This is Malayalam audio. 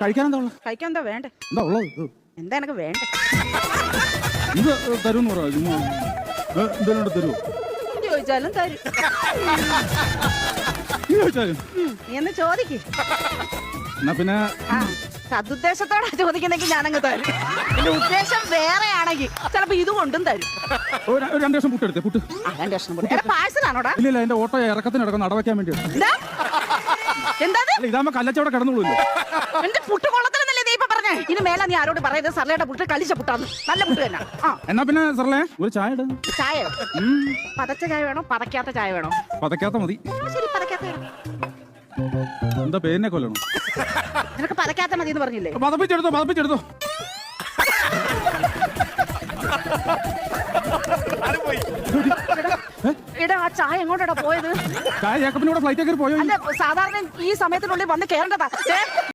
കഴിക്കാൻ എന്താ ഉള്ളത്? കഴിക്കാൻ എന്താ വേണ്ടേ? എന്താ ഉള്ളത് ഇത്? എന്താ എനക്ക് വേണ്ടേ? ഇത് തരുമെന്ന് പറയാ. എന്തെങ്കിലും തരുമോ? ചോദിച്ചാലും തരും. നീ ചോദിച്ചാലും നീ എന്ന് ചോദിക്ക്. എന്നാ പിന്നെ സതുദ്ദേശത്തോടെ ചോദിക്കുന്നെങ്കിൽ ഞാനങ്ങ് തരും. എന്റെ ഉദ്ദേശം വേറെ ആണെങ്കിൽ ചിലപ്പോ ഇത് കൊണ്ടും തരും. രണ്ടു ദിവസം പുട്ടെടുത്തേ. പുട്ട് 2 കഷ്ണം പാഴ്സലാണോടാ? ഇല്ല എന്റെ ഓട്ടോ ഇറക്കത്തിന് ഇടക്കം നടവയ്ക്കാൻ വേണ്ടി. എന്താ ഇതാകുമ്പോ കല്ലച്ചവിടെ കിടന്നുള്ളൂ. എന്റെ പുട്ട് കൊള്ളത്തിലെന്നല്ലേ നീ ഇപ്പൊ പറഞ്ഞേ? ഇനി മേലെ നീ ആരോട് പറയുന്നത് സർലയുടെ പുട്ട് കളിച്ച പുട്ടാന്ന്. നല്ല പുട്ട് തന്നെ. എന്നാ പിന്നെ സർലേ ഒരു ചായ ഇട. ചായ പതച്ച ചായ വേണോ പതക്കാത്ത ചായ വേണോ? പതക്കാത്ത മതി. ശരി പതക്കാത്ത. എന്താ പേരിനെ കൊല്ലണം? നിനക്ക് പതക്കാത്ത മതി എന്ന് പറഞ്ഞില്ലേ? പതപ്പിച്ചെടുത്തോ. എടാ ആ ചായ എങ്ങോട്ടാ പോയത്? ചായ ജേക്കബിനോട് ഫ്ലൈറ്റ് കയറി പോയോ? അല്ല സാധാരണ ഈ സമയത്തിനുള്ളിൽ വന്ന് കേറേണ്ടതാ.